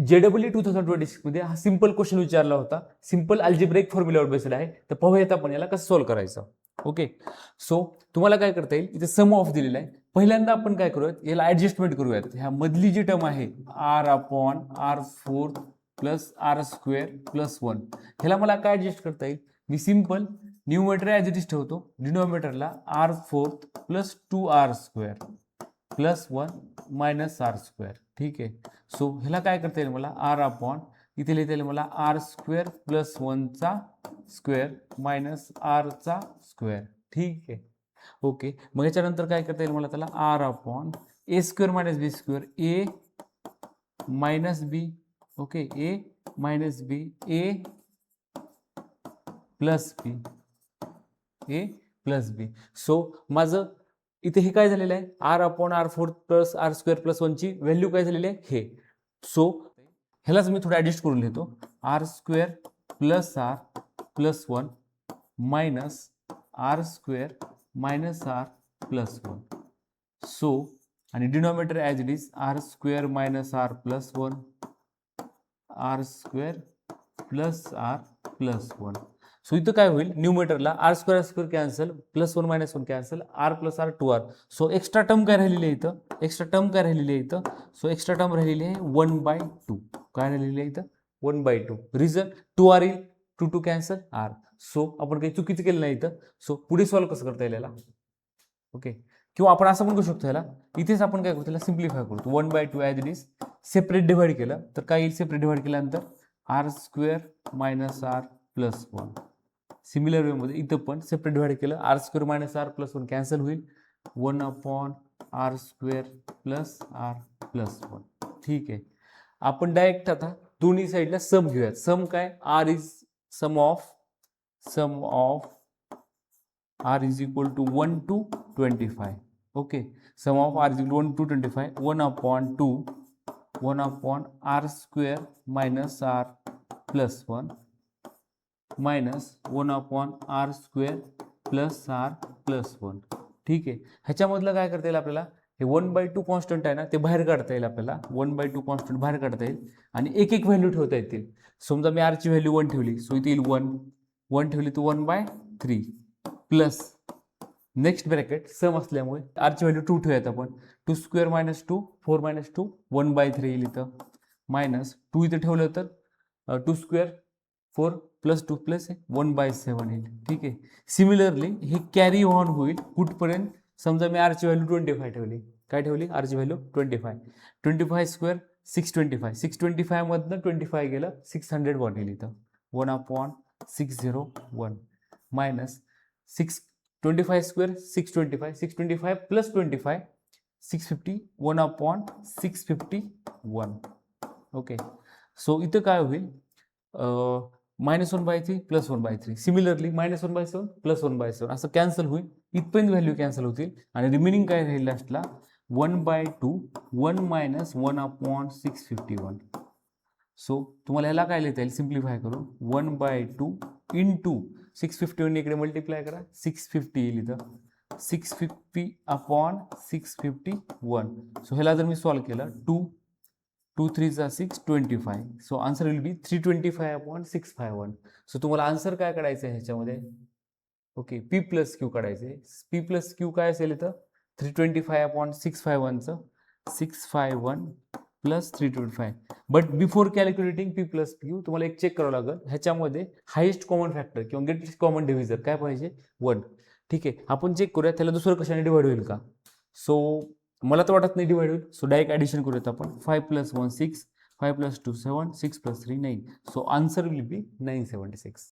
JEE 2026 मध्ये हा simple question विचारला होता. सिंपल अल्जेब्रिक फॉर्म्युलावर बेस्ड आहे. तर पाहूयात आपण याला कसं सॉल्व्ह करायचं. ओके, सो तुम्हाला काय करता येईल, इथे सम ऑफ दिलेला आहे. पहिल्यांदा आपण काय करूयात, याला ऍडजस्टमेंट करूयात. ह्या मधली जी टर्म आहे r/r4 प्लस r² प्लस 1, ह्याला मला काय ऍडजस्ट करता येईल. मी simple numerator as it is ठेवतो, डिनॉमिनेटरला r4 plus 2r² plus 1 minus r². ठीक आहे, सो ह्याला काय करता येईल मला, r/, इथे लिहिता येईल मला r² plus 1चा square minus r². ठीक आहे, ओके. मग याच्यानंतर काय करता येईल मला, त्याला r/a² minus b² a minus b. Okay, a minus b a plus b, a plus b. So माझं इथे हे काय झालेलं आहे, r/r4 प्लस r² प्लस 1 ची व्हॅल्यू काय झालेली आहे हे. सो ह्यालाच मी थोडं ऍडजस्ट करून लिहितो, r² plus r plus 1 minus r² minus r plus 1. So आणि denominator as it is r² minus r plus 1 r² plus r plus 1. So इथं काय होईल, न्यूमरेटरला r² cancel, plus 1 minus 1 cancel, r plus r 2r. So extra term काय राहिलेली आहे इथं, extra term काय राहिलेली आहे इथं. सो एक्स्ट्रा टर्म राहिलेली आहे 1/2. काय राहिलेली आहे इथं 1/2. रिझन 2r येईल, 2 2 कॅन्सल r. सो आपण काही चुकीचं केलं नाही इथं. सो पुढे सॉल्व्ह कसं करता येईल याला. ओके, किंवा आपण असं पण करू शकतो याला, इथेच आपण काय करतो, त्याला सिम्प्लिफाय करतो. 1/2 as it is separate divide केलं तर काय येईल, सेपरेट डिवाइड केल्यानंतर r² minus r plus 1. Similar वेमध्ये इथं पण सेपरेट डिवाइड केलं, r² minus r plus 1 cancel होईल, 1/r² प्लस r प्लस 1. ठीक आहे, आपण डायरेक्ट आता दोन्ही साईडला सम घेऊयात. सम काय, r is sum of r is equal to 1 to 25. Okay, sum of r is equal to 1 to 25, 1/r² minus r plus 1 minus 1/r² plus r plus 1. ठीक आहे, ह्याच्यामधलं काय करता येईल आपल्याला, हे 1/2 कॉन्स्टंट आहे ना, ते बाहेर काढता येईल आपल्याला. 1/2 कॉन्स्टंट बाहेर काढता येईल आणि एक एक व्हॅल्यू ठेवता येतील. समजा मी r ची व्हॅल्यू 1 ठेवली, सो इथे येईल 1 ठेवली तर 1/3 प्लस नेक्स्ट ब्रॅकेट सम असल्यामुळे r ची व्हॅल्यू 2 ठेवूयात आपण. 2² मायनस 2 4 मायनस 2 1/3 येईल इथं, मायनस 2 इथं ठेवलं तर 2² 4 प्लस 2 प्लस 1/7 येईल. ठीक आहे, सिमिलरली हे कॅरी ऑन होईल कुठपर्यंत, समजा मी r ची व्हॅल्यू 25 ठेवली. काय ठेवली, r ची व्हॅल्यू 25. 25² 625, 625 मधनं 25 गेलं 601 येईल इथं, 1/601 मायनस 25² 625, 625 प्लस 25 650, 1/651. ओके, सो इथं काय होईल, -1/3 प्लस 1/3. सिमिलरली -1/7 प्लस 1/7 असं कॅन्सल होईल, इथपर्यंत व्हॅल्यू कॅन्सल होतील आणि रिमेनिंग काय राहील लास्टला 1/2 1 मायनस 1/651. सो तुम्हाला याला काय लिहिता येईल, सिम्प्लिफाय करून 1/2 इंटू 651 इकडे मल्टिप्लाय करा, 650 येईल इथं, 650/651. सो ह्याला जर मी सॉल्व्ह केलं, 2 3 6 25. So answer will be 325/651. So तुम्हाला आन्सर काय काढायचं आहे ह्याच्यामध्ये, ओके, P प्लस क्यू काढायचं आहे. P प्लस क्यू काय असेल इथं, 325/651चं 651 plus 325. But before calculating P plus Q तुम्हाला एक चेक करावं लागेल, ह्याच्यामध्ये हायेस्ट कॉमन फॅक्टर किंवा ग्रेटेस्ट कॉमन डिव्हिजर काय पाहिजे, 1. ठीक आहे, आपण चेक करूया त्याला दुसरं कशाने डिवाइड होईल का. सो मला तर वाटत नाही डिवाइड होईल. सो डायरेक्ट ॲडिशन करूयात आपण, 5 + 1 6, 5 + 2 7, 6 + 3 9. So answer will be 976.